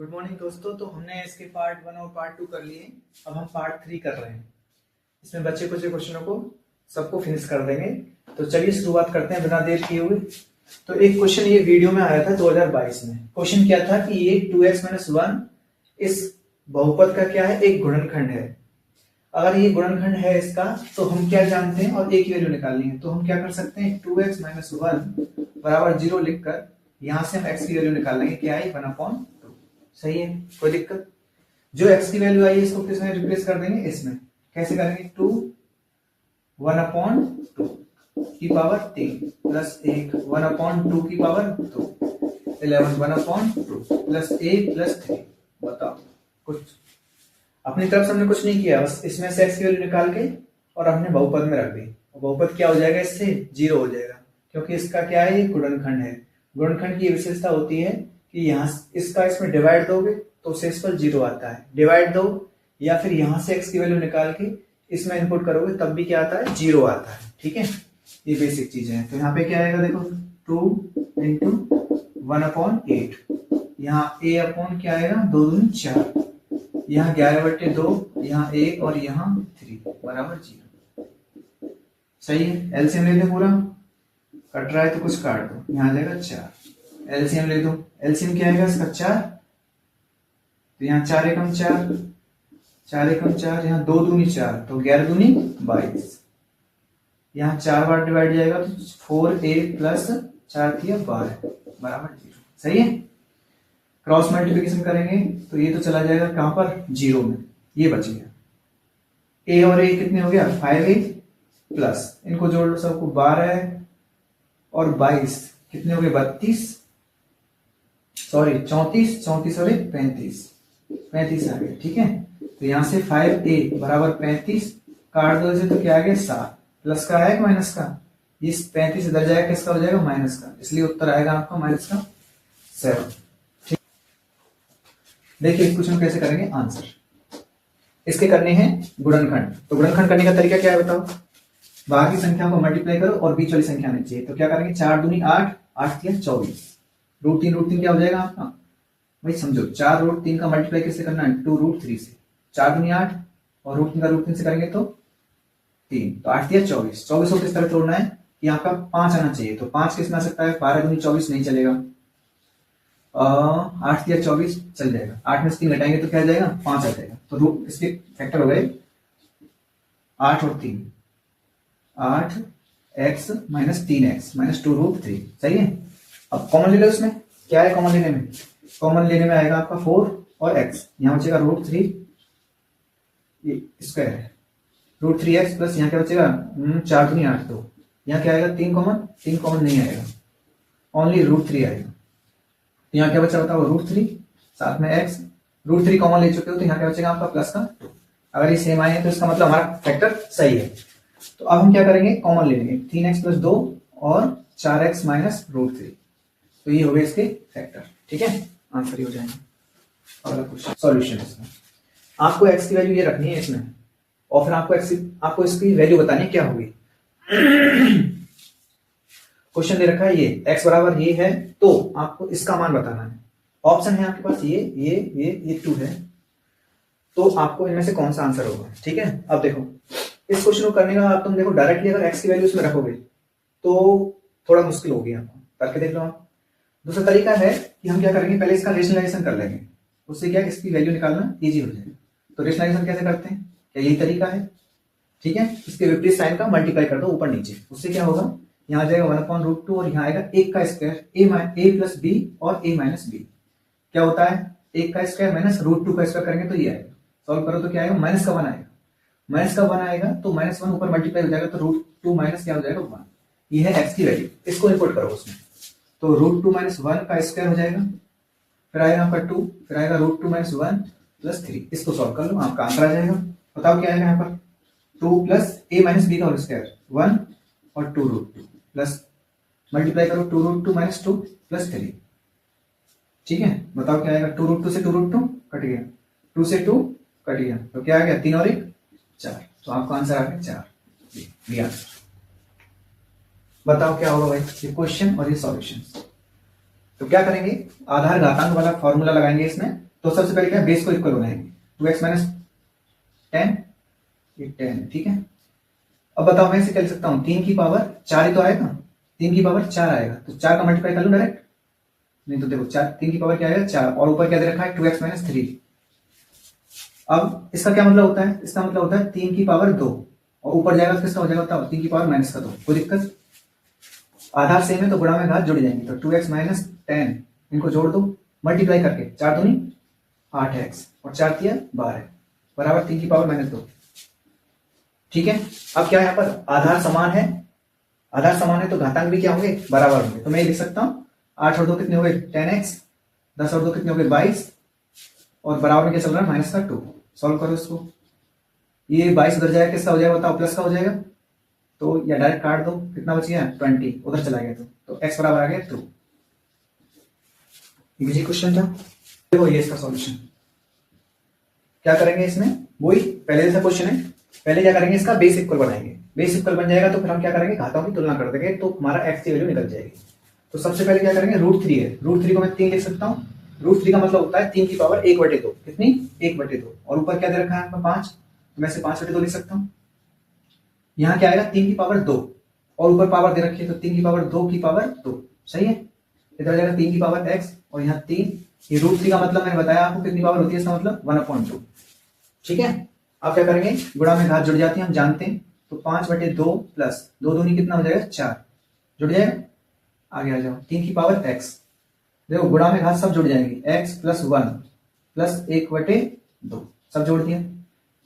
Good morning दोस्तों। तो हमने इसके पार्ट 1 और पार्ट 2 कर लिए। अब हम पार्ट 3 कर रहे हैं। इसमें बच्चे कुछ क्वेश्चनों को सबको फिनिश कर देंगे। तो चलिए शुरुआत करते हैं बिना देर किए हुए। तो एक क्वेश्चन ये वीडियो में आया था 2022 में। क्वेश्चन क्या था कि ये 2x-1 इस बहुपद का क्या है, एक गुणनखंड है। अगर ये गुणनखंड है इसका, तो हम क्या जानते हैं और एक वैल्यू निकालनी है। तो हम क्या कर सकते हैं, 2x-1 बराबर 0 लिखकर यहां से हम x की वैल्यू निकाल लेंगे। क्या है, 1/2। सही है, कोई दिक्कत। जो x की वैल्यू आई है इसको किसमें रिप्लेस कर देंगे, इसमें। कैसे करेंगे, 2 1/2 की पावर 3 प्लस 1 1/2 की पावर 2 11 1/2 प्लस 1 प्लस 3। बताओ, कुछ अपनी तरफ से हमने कुछ नहीं किया, बस इसमें से x की वैल्यू निकाल के और हमने बहुपद में रख दी। बहुपद क्या हो जाएगा, इससे 0 हो जाएगा, क्योंकि इसका क्या है, ये गुणनखंड है। गुणनखंड की विशेषता होती है कि यहाँ इसका इसमें डिवाइड दोगे तो शेषफल 0 आता है। डिवाइड दो या फिर यहाँ से x की वैल्यू निकाल के इसमें इनपुट करोगे तब भी क्या आता है, 0 आता है। ठीक है, ये बेसिक चीजें हैं। तो यहाँ पे क्या आएगा, देखो 2 × 1/8। यहाँ a अपॉन क्या आएगा, 2 दूनी 4। यहाँ 11/2, यहाँ 1 और यहाँ 3 बराबर 0। सही है, एलसीएम ले लो पूरा। कट रहा है तो कुछ काट दो, यहाँ आ जाएगा 4। एलसीएम ले दो, एलसीएम क्या आएगा इसका, 4। तो यहाँ 4 एकम 4, 4 एकम 4, यहाँ 2 दूनी 4, तो 11 दूनी 22। यहाँ 4 बार डिवाइड जाएगा तो 4a प्लस 4 दिया 12 बराबर 0। सही है, क्रॉस मल्टीप्लिकेशन करेंगे तो ये तो चला जाएगा कहां पर, 0 में। ये बच गया। a और a कितने हो गया, 5a प्लस, इनको जोड़ लो सबको, 12 और 22 कितने हो गए, 32, सॉरी 34, 34 और 35 आ गए। ठीक है, तो यहां से 5a बराबर 35 काट दो इसे तो क्या आ गया, 7। प्लस का है कि माइनस का, इस 35 इधर जाएगा, किसका हो जाएगा, माइनस का। इसलिए उत्तर आएगा आपका माइनस का 7। ठीक, देखिए इस क्वेश्चन कैसे करेंगे आंसर। इसके करने हैं गुणनखंड। तो गुणनखंड करने का तरीका क्या है बताओ। बाहर की संख्या को मल्टीप्लाई करो और बीच वाली संख्या आनी चाहिए। तो क्या करेंगे, 4 दूनी 8, 8 या 24, √3 क्या हो जाएगा आपका, भाई समझो 4√3 का मल्टीप्लाई किससे करना है, 2√3 से। 4 दूनी 8 और √3 का √3 से करेंगे तो 3, तो 8 या 24। 24 को किस तरह तोड़ना है कि आपका 5 आना चाहिए। तो 5 किस में आ सकता है, 12 दूनी 24 नहीं चलेगा, 8 या 24 चल जाएगा। 8 में से 3 घटाएंगे तो क्या आ जाएगा, 5 आ जाएगा। तो इसके फैक्टर हो गए 8 और 3, 8x - 3x - 2√3। सही है, अब कॉमन ले लो। इसमें क्या है कॉमन लेने में, कॉमन लेने में आएगा आपका 4 और x, यहाँ बचेगा √3, ये स्क्वायर है, √3x प्लस यहाँ क्या बचेगा, 4 दूनी 8, 2। यहाँ क्या आएगा, 3 कॉमन, 3 कॉमन नहीं आएगा, ओनली √3 आएगा। तो यहाँ क्या बचा बताओ, √3, साथ में x, √3 कॉमन ले चुके हो तो यहाँ क्या बचेगा आपका, प्लस का 2। अगर ये सेम आए तो इसका मतलब हमारा फैक्टर सही है। तो अब हम क्या करेंगे, कॉमन ले लेंगे, 3x + 2 और 4x - √3। तो ये हो गए इसके फैक्टर। ठीक है, आंसर ही हो जाएंगे। अगला क्वेश्चन सॉल्यूशन। इसमें आपको x की वैल्यू ये रखनी है इसमें, और फिर आपको इसकी वैल्यू बतानी है क्या होगी। क्वेश्चन दे रखा है ये x बराबर ये है, तो आपको इसका मान बताना है। ऑप्शन है आपके पास ये 2 है, तो आपको इनमें से कौन सा आंसर होगा। ठीक है, अब देखो इस क्वेश्चन को करने का तुम देखो, डायरेक्टली अगर x की वैल्यू इसमें रखोगे तो थोड़ा मुश्किल होगी आपको, करके देख लो आप। दूसरा तरीका है कि हम क्या करेंगे, पहले इसका रेशनलाइजेशन कर लेंगे, उससे क्या इसकी वैल्यू निकालना इजी हो जाएगा। तो रेशनलाइजेशन कैसे करते हैं, क्या यही तरीका है। ठीक है, इसके विपरीत साइन का मल्टीप्लाई कर दो ऊपर नीचे, उससे क्या होगा, यहाँ आ जाएगा 1/√2 और यहाँ आएगा 1 का स्क्वायर, a + b और a - b। क्या होता है, 1 का स्क्वायर माइनस √2 का स्क्वायर करेंगे तो ये आएगा। सॉल्व करो तो क्या आएगा, माइनस का 1 आएगा। माइनस का 1 आएगा तो -1 ऊपर मल्टीप्लाई हो जाएगा, तो √2 माइनस क्या हो जाएगा, 1। ये है x की वैल्यू, इसको इंपुट करो उसमें, तो √2 - 1 का स्क्वायर हो जाएगा, फिर आएगा आपका 2, फिर आएगा √2 - 1 + 3। इसको सॉल्व कर लो, आपका आंसर आ जाएगा। बताओ क्या आएगा यहाँ पर, 2 + a - b का होल स्क्वायर 1 और 2√2 प्लस मल्टीप्लाई करो 2√2 - 2 + 3। ठीक है, बताओ क्या आएगा, 2√2 से 2√2 कट गया, 2 से 2 कट गया, तो क्या आ गया, 3 और 1 4। तो आपका आंसर आ गया 4। बताओ क्या होगा भाई, ये क्वेश्चन और ये सॉल्यूशन। तो क्या करेंगे, आधार घातांक वाला फॉर्मूला लगाएंगे इसमें, तो सबसे पहले क्या है, बेस को इक्वल बनाएंगे, 2x माइनस 10, ये 10, ठीक है। अब बताओ मैं इसे क्या लिख सकता हूँ, 3 की पावर 4 ही तो आएगा, 3 की पावर 4 आएगा, तो 4 का मल्टीप्लाई कर लूँ डायरेक्ट, नहीं तो देखो 4, 3 की पावर क्या आएगा 4, और ऊपर क्या दे रखा है 2x माइनस 3। अब इसका क्या मतलब होता है, इसका मतलब होता है 3 की पावर 2, और ऊपर जाएगा तो किसका हो जाएगा बताओ, 3 की पावर माइनस का 2, कोई दिक्कत, आधार सेम है तो गुणा में घात जुड़ जाएंगे, तो 2x माइनस 10 इनको जोड़ दो मल्टीप्लाई करके, 4 दूनी 8x और 4 तिया 12 बराबर 3 की पावर माइनस 2, ठीक है। अब क्या है यहाँ पर, आधार समान है, आधार समान है तो घातांक भी क्या होंगे, बराबर होंगे, तो मैं ये लिख सकता हूँ 8 और 2 कितने हो गए 10x, 10 और 2 कितने हो गए 22, और बराबर में क्या चल रहा है माइनस का 2। सॉल्व करो इसको, ये 22 उधर जाएगा किसका हो जाएगा बताओ, प्लस का हो जाएगा, तो या डायरेक्ट काट दो, कितना बच गया 20, उधर चला गया तो x बराबर आ गया 2। इजी क्वेश्चन था, देखो ये इसका सॉल्यूशन क्या करेंगे, इसमें वही पहले जैसा क्वेश्चन है, पहले क्या करेंगे इसका बेस इक्वल बनाएंगे, बेस इक्वल बन जाएगा तो फिर हम क्या करेंगे घातों की तुलना कर देंगे, तो हमारा x की वैल्यू निकल जाएगी। तो सबसे पहले क्या करेंगे, √3 है, √3 को मैं 3 लिख सकता हूँ, √3 का मतलब होता है 3 की पावर 1/2, कितनी 1/2, और ऊपर क्या दे रखा है 5, तो मैं इसे 5/2 लिख सकता हूँ। यहाँ क्या आएगा 3 की पावर 2, और ऊपर पावर दे रखी है तो 3 की पावर 2 की पावर 2, सही है। इधर जाएगा 3 की पावर x, और यहाँ 3, ये √3 का मतलब मैंने बताया आपको कितनी पावर होती है, इसका मतलब 1/2, ठीक है। अब क्या करेंगे, गुणा में घात जुड़ जाती है हम जानते हैं, तो 5/2 प्लस 2 दूनी कितना हो जाएगा 4, जुड़ जाएगा, आगे आ जाओ 3 की पावर x, देखो गुणा में घात सब जुड़ जाएंगे, x प्लस 1 प्लस 1/2 सब जोड़ दिया,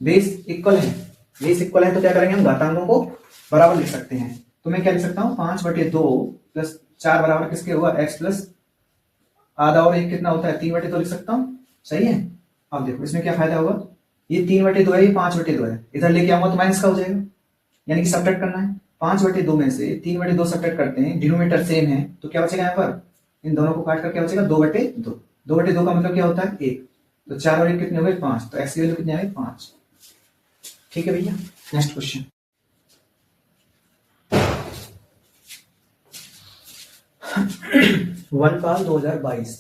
बेस इक्वल है, बेस इक्वल है तो क्या करेंगे हम घातांकों को बराबर लिख सकते हैं, तो मैं क्या लिख सकता हूँ 5/2 प्लस 4 बराबर किसके हुआ x प्लस आधा और 1 कितना होता है 3/2 लिख सकता हूँ, सही है। अब देखो इसमें क्या फायदा होगा, ये 3/2 है, ये 5/2 है, इधर लेके आऊंगा तो माइनस का हो जाएगा, यानी कि सब्ट्रैक्ट करना है, 5/2 में से 3/2 सब्ट्रैक्ट करते हैं, डिनोमिनेटर सेम है तो क्या बचेगा यहाँ पर, इन दोनों को काट कर क्या बचेगा 2/2, 2/2 का मतलब क्या होता है 1, तो 4 और 1 कितने हो गए 5, तो x की वैल्यू कितनी आ गई 5, ठीक है भैया। नेक्स्ट क्वेश्चन, वनपाल 2022,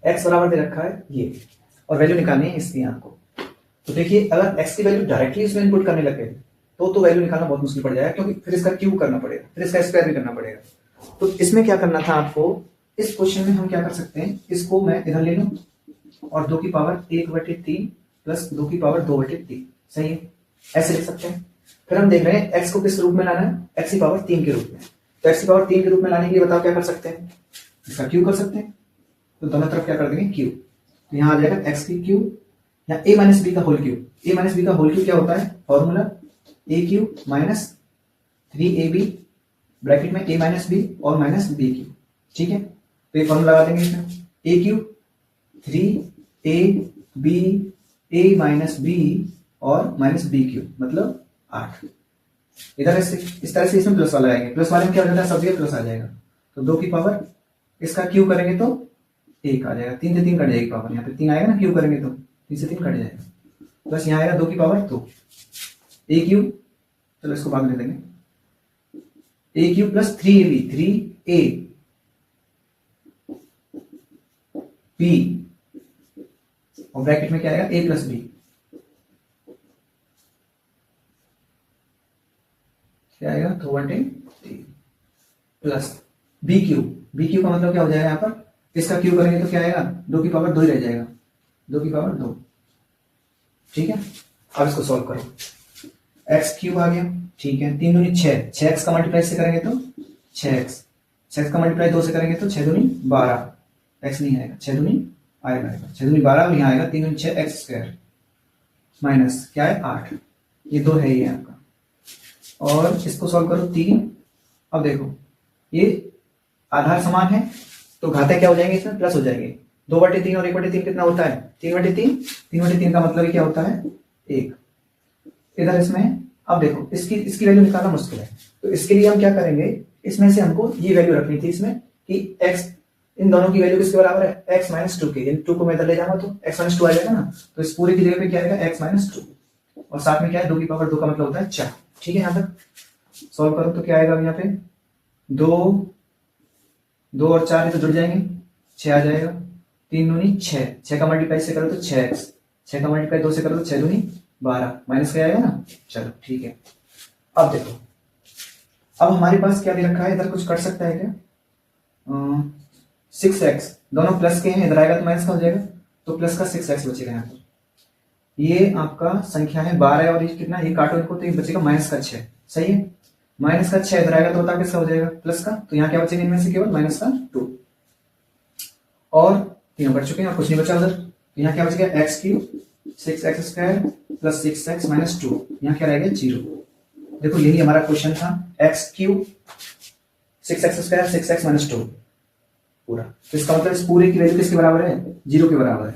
x बराबर दे रखा है ये, और वैल्यू निकालनी है इसकी आपको, तो देखिए अगर x की वैल्यू डायरेक्टली इसमें इनपुट करने लगे तो वैल्यू निकालना बहुत मुश्किल पड़ जाएगा, क्योंकि फिर इसका क्यूब करना पड़ेगा, फिर इसका स्क्वायर भी करना पड़ेगा। तो इसमें क्या करना था आपको, इस क्वेश्चन में हम क्या कर सकते हैं, इसको मैं इधर ले लूं और 2 की पावर 1/3 प्लस 2 की पावर 2/3, सही है, ऐसे लिख सकते हैं। फिर हम देख रहे हैं x को किस रूप में लाना है, x की पावर 3 के रूप में, तो x की पावर 3 के रूप में लाने के लिए बताओ क्या कर सकते हैं, इसका क्यूब कर सकते हैं, तो दोनों तरफ क्या कर देंगे क्यूब, तो यहाँ आ जाएगा x की क्यूब या a माइनस बी का whole cube, a minus b का होल क्यूब क्या होता है, formula a cube minus 3ab bracket में a माइनस बी और माइनस बी क्यूब, ठीक है। तो ये फॉर्मूला लगा देंगे इसमें, a cube 3ab a minus b और माइनस बी क्यूब मतलब 8, इधर इस तरह से इसमें प्लस वाला आएंगे, प्लस वाले में क्या हो जाता है सब जगह प्लस आ जाएगा, तो 2 की पावर इसका क्यूब करेंगे तो 1 आ जाएगा, 3 से 3 कट जाएगी पावर, यहाँ पे 3 आएगा ना क्यूब करेंगे तो 3 से 3 कट जाएगा, प्लस यहाँ आएगा 2 की पावर 2 a क्यूब, चलो इसको भाग दे देंगे, a cube plus 3ab 3a b और ब्रैकेट में क्या आएगा a प्लस b, क्या आएगा 2/3 प्लस b क्यूब का मतलब क्या हो जाएगा यहाँ पर, इसका क्यूब करेंगे तो क्या आएगा 2 की पावर 2 ही रह जाएगा, 2 की पावर 2, ठीक है। अब इसको सॉल्व करो, x क्यूब आ गया, ठीक है, 3 दूनी 6, 6x का मल्टीप्लाई से करेंगे तो 6x, 6x का मल्टीप्लाई 2 से करेंगे तो 6 दूनी 12, x नहीं आएगा, 6 दूनी आएगा, 6 दूनी 12 और यहाँ आएगा 3 दूनी 6 x स्क्वायर माइनस क्या है 8, ये 2 है ये आपका, और इसको सॉल्व करो 3, अब देखो ये आधार समान है तो घाते क्या हो जाएंगे इसमें प्लस हो जाएंगे, 2/3 और 1/3 कितना होता है 3/3, 3/3 का मतलब क्या होता है 1, इधर इसमें अब देखो इसकी वैल्यू निकालना मुश्किल है, तो इसके लिए हम क्या करेंगे, इसमें से हमको ये वैल्यू रखनी थी इसमें कि x इन दोनों की वैल्यू किसके बराबर है x माइनस 2 के, इन 2 को मैं इधर ले जाऊंगा तो x माइनस 2 आ जाएगा ना, तो इस पूरे की जगह पे क्या आएगा x माइनस 2 और साथ में क्या है 2 की पावर 2 का मतलब होता है 4, ठीक है। यहाँ तक सॉल्व करो तो क्या आएगा यहाँ पे 2 और 4 तो जुड़ जाएंगे 6 आ जाएगा, 3 दूनी 6, 6 का मल्टीप्लाई से करो तो 6x, 6 का मल्टीप्लाई 2 से करो तो 6 दूनी 12, माइनस क्या आएगा ना। चलो ठीक है, अब देखो, अब हमारे पास क्या दे रखा है, इधर कुछ कर सकता है क्या, 6x, दोनों प्लस के हैं, इधर आएगा तो माइनस का हो जाएगा, तो प्लस का 6x बचेगा यहाँ पर। ये आपका संख्या है 12 और ये कितना, ये काटो इनको तो ये बचेगा माइनस का 6, सही है। माइनस का 6 इधर आएगा तो बताओ किसका हो जाएगा, प्लस का, तो यहाँ क्या बचेगा इनमें से, केवल माइनस का 2, और तीनों बच चुके हैं और कुछ नहीं बचा उधर, तो यहाँ क्या बचेगा x cube 6x² plus 6x minus 2, यहाँ क्या रहेगा 0। देखो यही हमारा क्वेश्चन था, x cube 6x² 6x minus 2 पूरा, तो इसका मतलब इस पूरे की वैल्यू किसके बराबर है, 0 के बराबर है,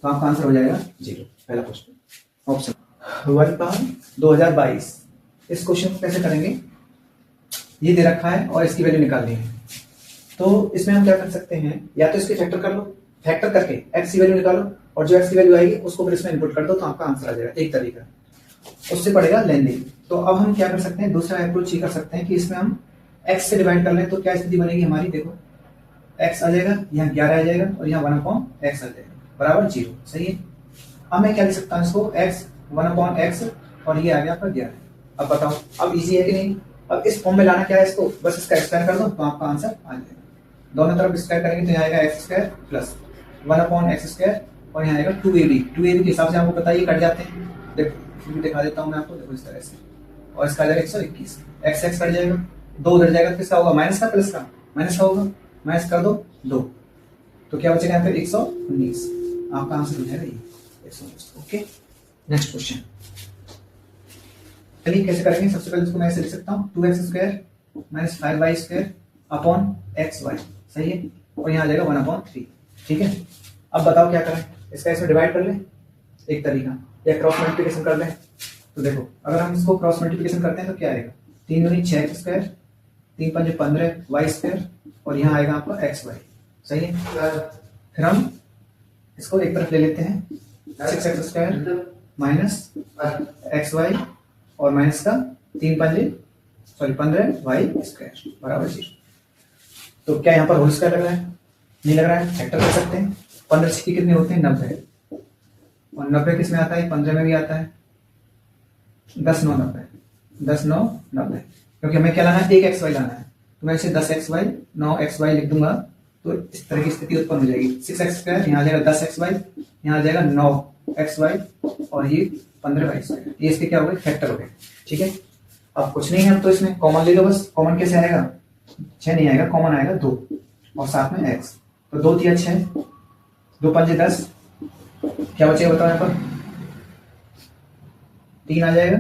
तो आपका आंसर हो जाएगा 0, पहला क्वेश्चन ऑप्शन। वर्गपाल 2022, इस क्वेश्चन को कैसे करेंगे, ये दे रखा है और इसकी वैल्यू निकालनी है, तो इसमें हम क्या कर सकते हैं, या तो इसके फैक्टर कर लो, फैक्टर करके एक्स की वैल्यू निकालो और जो एक्स की वैल्यू आएगी उसको फिर इसमें इनपुट कर दो तो आपका आंसर आ जाएगा, एक तरीका, उससे पड़ेगा लेंदी। तो अब हम क्या कर सकते हैं, दूसरा अप्रोच ये कर सकते हैं कि इसमें हम x से डिवाइड कर लें, तो क्या स्थिति बनेगी हमारी, देखो x आ जाएगा, यहाँ 11 आ जाएगा और यहाँ 1/x आ जाएगा बराबर 0, सही है। अब मैं क्या लिख सकता हूँ इसको, x 1/x और ये आ गया आपका 11। अब बताओ, अब इजी है कि नहीं, अब इस फॉर्म में लाना क्या है इसको, बस इसका स्क्वायर कर दो तो आपका आंसर आ जाएगा, दोनों तरफ स्क्वायर करेंगे तो यहाँ आएगा x² प्लस 1/x² और यहाँ आएगा 2ab, 2ab के हिसाब से आपको पता है ये कट जाते हैं, देखो दिखा देता हूँ मैं आपको, देखो इस तरह से, और इसका आ जाएगा 121, x कट जाएगा, 2 उधर जाएगा, किसका होगा माइनस का, प्लस का, माइनस का होगा, माइनस कर दो 2, तो क्या बचेगा यहाँ पे 119, आपका आंसर हो जाएगा ये 119। ओके, नेक्स्ट क्वेश्चन, चलिए कैसे करेंगे, सबसे पहले इसको मैं ऐसे लिख सकता हूँ 2x² minus 5y² upon xy, सही है, और यहाँ आ जाएगा 1/3, ठीक है। अब बताओ क्या करें, इसका इसमें डिवाइड कर लें एक तरीका, या क्रॉस मल्टीप्लिकेशन कर लें, तो देखो अगर हम इसको क्रॉस मल्टीप्लिकेशन करते हैं तो क्या आएगा, 3 दूनी 6x², 3 पंजे 15y² और यहाँ आएगा आपका xy, सही है। फिर हम इसको एक तरफ ले लेते हैं, 6x² माइनस xy और माइनस का 15y² बराबर 0। तो क्या यहाँ पर होल स्क्वायर लग रहा है, नहीं लग रहा है, फैक्टर कर सकते हैं, 15 से कितने होते हैं 90, और 90 किस में आता है, 15 में भी आता है, 10 9 90, 10 9 90, क्योंकि हमें क्या लाना है, एक xy लाना है, तो मैं इसे 10xy 9xy लिख दूंगा, तो इस तरह की स्थिति उत्पन्न हो जाएगी, 6x², यहाँ आ जाएगा 10xy, यहाँ आ जाएगा 9xy और ये 15y², ये इसके क्या हो गए, फैक्टर हो गए, ठीक है। अब कुछ नहीं है, अब तो इसमें कॉमन ले लो, बस कॉमन कैसे आएगा, 6 नहीं आएगा, कॉमन आएगा 2 और साथ में x, तो 2 3 6, 2 पंजे 10, क्या बचेगा बताओ, यहाँ पर 3 आ जाएगा,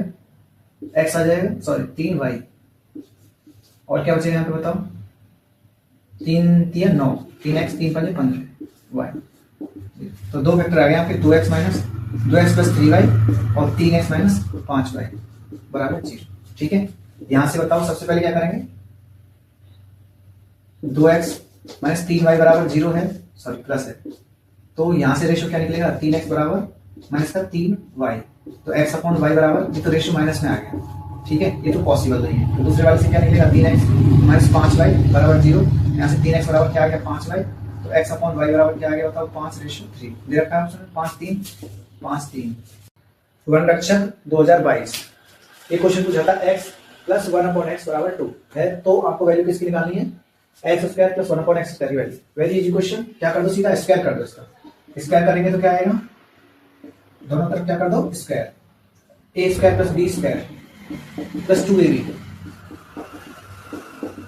x आ जाएगा, सॉरी 3y, और क्या बचेगा यहाँ पे बताओ, 3 3 9, 3x 3 पंजे 15y, तो 2 वेक्टर आ गए आपके, 2x minus 2x plus 3y और 3x माइनस 5y बराबर 0, ठीक है। यहां से बताओ सबसे पहले क्या करेंगे, 2x माइनस 3y बराबर 0 है, सॉरी प्लस है, तो यहां से रेशो क्या निकलेगा, 3x बराबर माइनस का 3y, तो x अपॉन y बराबर, ये तो रेशो माइनस में आ गया, ठीक है, ये तो पॉसिबल नहीं है, तो दूसरे वाले से क्या निकलेगा, 3x माइनस 5y बराबर 0, यहाँ से 3x बराबर क्या आ गया 5y, तो x अपॉन y बराबर क्या आ गया बताओ, 5:3 दे रखा है ऑप्शन 5 3 वनरक्षक 2022, ये क्वेश्चन पूछा था x प्लस 1/x बराबर 2 है, तो आपको वैल्यू किसकी निकालनी है, x² प्लस 1/x² की वैल्यू, वेरी इजी क्वेश्चन, क्या कर दो सीधा स्क्वायर कर दो, इसका स्क्वायर करेंगे तो क्या आएगा, दोनों तरफ क्या कर दो square, a² plus b² plus 2ab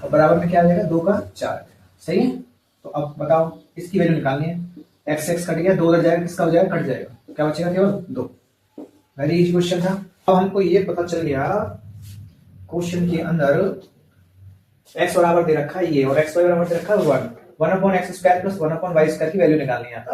और बराबर में क्या आ जाएगा 2 का 4, सही है। तो अब बताओ इसकी वैल्यू निकालनी है, x कट गया, 2 उधर जाएगा, किसका हो जाएगा, कट जाएगा, क्या बचेगा केवल 2, वेरी इजी क्वेश्चन था। अब हमको ये पता चल गया क्वेश्चन के अंदर x बराबर दे रखा है ये और xy बराबर दे रखा है 1/x² प्लस 1/y² की वैल्यू निकालनी है,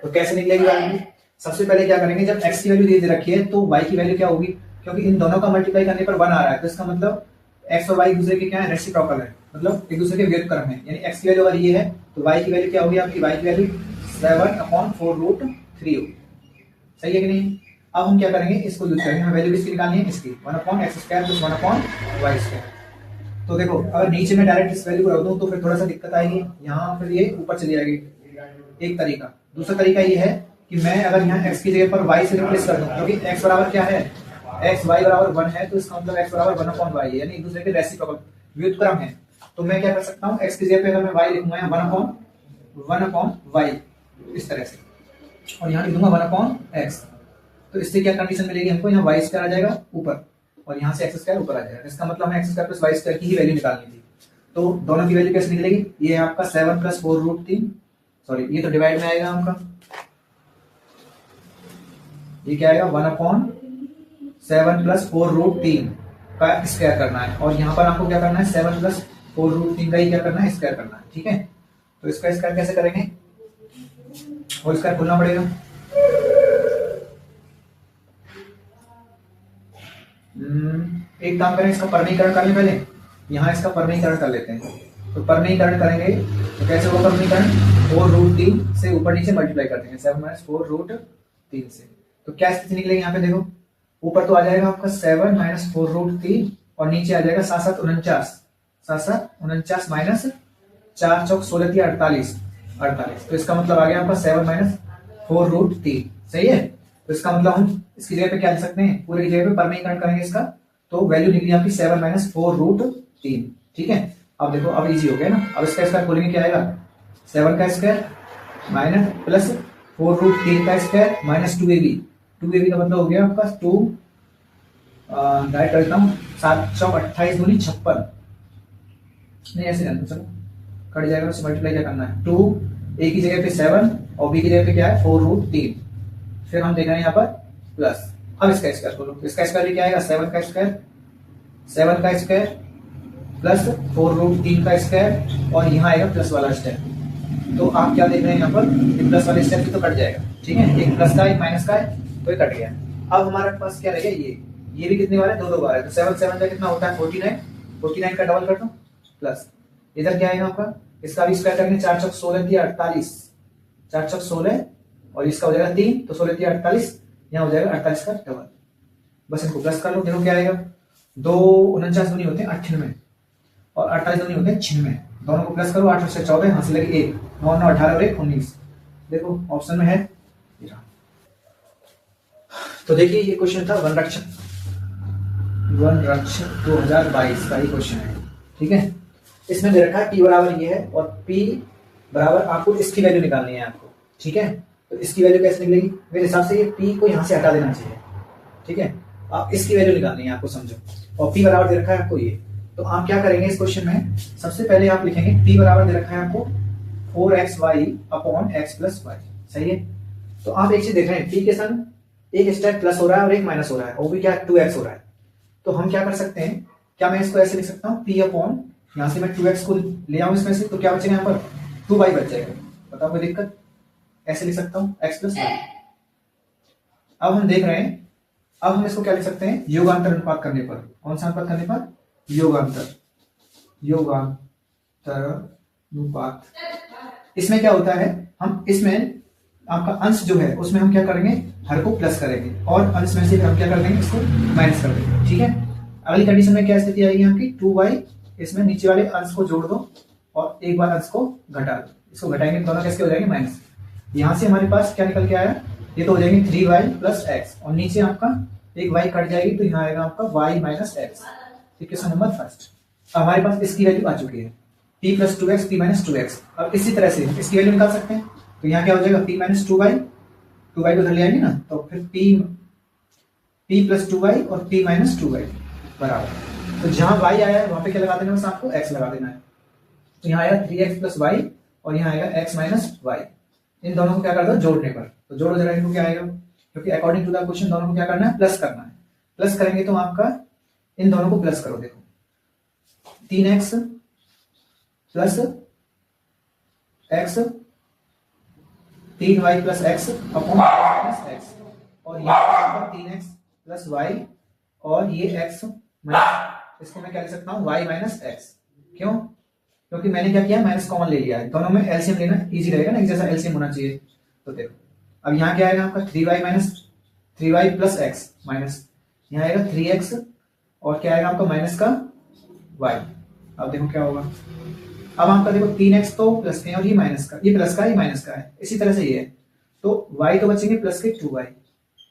तो कैसे निकलेगी वैल्यू, सबसे पहले क्या करेंगे, जब x की वैल्यू दे रखी है तो y की वैल्यू क्या होगी, क्योंकि इन दोनों का मल्टीप्लाई करने पर 1 आ रहा है, तो इसका मतलब x और y एक दूसरे के क्या है, रेसिप्रोकल है, मतलब एक दूसरे के व्युत्क्रम है, यानी x की वैल्यू अगर ये है तो y की वैल्यू क्या होगी आपकी, y की वैल्यू 7/4√3 होगी, सही है कि नहीं। अब हम क्या करेंगे, इसको यूज करेंगे, हमें वैल्यू किसकी निकालनी है, इसकी 1/x² प्लस 1/y², तो देखो अगर नीचे में डायरेक्ट इस वैल्यू को रख दूं तो फिर थोड़ा सा दिक्कत आएगी, यहाँ फिर ये ऊपर चली जाएगी, एक तरीका दूसरा तरीका ये है कि मैं अगर यहाँ x की जगह पर y से रिप्लेस कर दूं, क्योंकि x बराबर क्या है, x y बराबर 1 है, तो इसका मतलब x बराबर 1/y है, यानी एक दूसरे के रेसिप्रोकल व्युत्क्रम है। तो मैं क्या कर सकता हूँ, x की जगह पे अगर मैं y लिखूंगा यहाँ 1/y इस तरह से, और यहाँ लिख दूंगा 1/x। तो इससे क्या कंडीशन मिलेगी हमको, यहाँ y स्क्वायर आ जाएगा ऊपर और यहाँ से x स्क्वायर ऊपर आ जाएगा। इसका मतलब हमें x square plus y square की ही वैल्यू निकालनी थी। तो दोनों की वैल्यू कैसे निकलेगी, ये आपका 7 + 4√3, सॉरी ये तो डिवाइड में आएगा आपका, ये क्या आएगा 1/7 + 4√3 का स्क्वायर करना है, और यहाँ पर आपको क्या करना है 7 + 4√3 का ही क्या करना है, स्क्वायर करना है। ठीक है, तो इसका स्क्वायर कैसे करेंगे, और स्क्वायर खोलना पड़ेगा। एक काम करें, इसका परमीकरण कर लें पहले, यहाँ इसका परमीकरण कर लेते हैं। तो परमीकरण करेंगे तो कैसे होगा परमीकरण, 4√3 से ऊपर नीचे मल्टीप्लाई कर देंगे, 7 - 4√3 से। तो क्या स्थिति निकलेगी यहाँ पे देखो, ऊपर तो आ जाएगा आपका 7 - 4√3 और नीचे आ जाएगा 7 - 7 49 माइनस 4 चौक 16 × 48 48। तो इसका मतलब आ गया आपका 7 - 4√3। सही है, तो इसका मतलब हम इसकी जगह पे क्या लिख सकते हैं, पूरे की जगह पे परमीकरण करेंगे इसका, तो वैल्यू निकली आपकी 7 - 4√3। ठीक है, अब देखो अब इजी हो गया ना। अब इसका स्क्वायर खोलेंगे, क्या आएगा 7 का स्क्वायर माइनस प्लस 4√3 का स्क्वायर माइनस 2ab। 2ab का मतलब हो गया आपका 2 डायरेक्ट करता हूँ, 7 चौक 28 दूनी 56, नहीं ऐसे करना, चलो कट जाएगा, उससे मल्टीप्लाई क्या करना है, 2 a की जगह पे 7 और b की जगह पे क्या है 4√3, फिर हम देख रहे हैं यहाँ पर प्लस। अब इसका स्क्वायर खोलो, इसका स्क्वायर भी क्या आएगा 7 का स्क्वायर प्लस 4√3 का स्क्वायर और यहाँ आएगा प्लस वाला स्टेप। तो आप क्या देख रहे हैं यहाँ पर, प्लस वाले स्टेप तो कट जाएगा। ठीक है, एक प्लस का एक माइनस का है, तो ये कट गया। अब हमारे पास क्या रह गया, ये भी कितनी बार है, दो बार है, तो 7 7 का कितना होता है 49, 49 का डबल कर दो प्लस इधर क्या आएगा आपका, इसका भी स्क्वायर करेंगे, 4 चौक 16 × 48, 4 चौक 16 और इसका हो जाएगा 3, तो 16 × 48, यहाँ हो जाएगा 48 का डबल। बस इनको प्लस कर लो, देखो क्या आएगा, 2 49 दूनी होते हैं 98 और 48 दूनी होते हैं 96, दोनों को प्लस करो, 8 से 14 यहाँ से लगे 1, 9 9 18 और 1 19। देखो ऑप्शन में है। तो देखिए ये क्वेश्चन था वनरक्षक 2022 का ही क्वेश्चन है। ठीक है, इसमें दे रखा है p बराबर ये है और p बराबर आपको इसकी वैल्यू निकालनी है आपको। ठीक है, तो इसकी वैल्यू कैसे निकलेगी, मेरे हिसाब से ये p को यहाँ से हटा देना चाहिए। ठीक है, आप इसकी वैल्यू निकालनी है आपको, समझो, और p बराबर दे रखा है आपको ये। तो आप क्या करेंगे इस क्वेश्चन में, सबसे पहले आप लिखेंगे p बराबर दे रखा है आपको 4xy/x + y। सही है, तो आप एक चीज देख रहे हैं, p के संग एक स्टेप प्लस हो रहा है और एक माइनस हो रहा है, वो भी क्या 2x हो रहा है। तो हम क्या कर सकते हैं, क्या मैं इसको ऐसे लिख सकता हूँ, p अपॉन यहाँ से मैं 2x को ले आऊं इसमें से, तो क्या बचेगा यहाँ पर 2y बच जाएगा। बताओ कोई दिक्कत, ऐसे लिख सकता हूँ x + y। अब हम देख रहे हैं, अब हम इसको क्या लिख सकते हैं, योगांतर अनुपात करने पर, कौन सा अनुपात करने पर, योगांतर अनुपात। इसमें क्या होता है, हम इसमें आपका अंश जो है उसमें हम क्या करेंगे, हर को प्लस करेंगे और अंश में से हम क्या कर देंगे, इसको माइनस कर देंगे। ठीक है, अगली कंडीशन में क्या स्थिति आएगी आपकी, 2y, इसमें नीचे वाले अंश को जोड़ दो और एक बार अंश को घटा दो, इसको घटाएंगे दोनों कैसे हो जाएंगे माइनस। यहाँ से हमारे पास क्या निकल के आया, ये तो हो जाएंगे 3y + x और नीचे आपका एक y कट जाएगी, तो यहाँ आएगा आपका y - x। Question number first. हमारे पास इसकी वैल्यू आ चुकी है, p + 2x p - 2x। अब इसी तरह से इसकी वैल्यू निकाल सकते हैं, तो यहाँ क्या हो जाएगा, p - 2y, 2y को उधर ले आएंगे ना, तो फिर p + 2y और p - 2y बराबर, तो जहां y आया है वहां पे क्या लगा देना, बस आपको x लगा देना है। तो यहाँ आएगा 3x + y और यहाँ आएगा x - y। इन दोनों को क्या कर दो जोड़ने पर, तो जोड़ो जरा इनको, क्या आएगा, क्योंकि अकॉर्डिंग टू द क्वेश्चन दोनों को क्या करना है, प्लस करना है। प्लस करेंगे तो आपका इन दोनों को प्लस करो, देखो 3x + x 3y + x upon x और यहाँ 3x + y और ये x माइनस, इसको मैं क्या लिख सकता हूँ y - x। क्यों, क्योंकि मैंने क्या किया, माइनस कॉमन ले लिया है, दोनों में एलसीएम लेना इजी रहेगा ना, एक जैसा एलसीएम होना चाहिए। तो देखो अब यहाँ क्या आएगा आपका 3y + x माइनस, यहाँ आएगा 3x और क्या आएगा आपका माइनस का y। अब देखो क्या होगा, अब आपका देखो 3x तो प्लस का और ये माइनस का, ये प्लस का ये माइनस का है, इसी तरह से ये है, तो y तो बचेंगे प्लस के 2y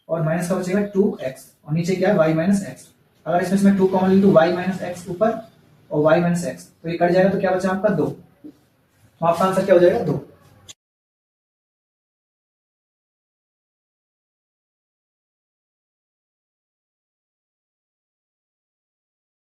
और माइनस का बचेगा 2x और नीचे क्या है y माइनस एक्स। अगर इसमें से मैं 2 कॉमन ले लूं तो y माइनस एक्स ऊपर और y माइनस एक्स, तो ये कट जाएगा तो क्या बचा आपका 2। तो आपका आंसर क्या हो जाएगा 2।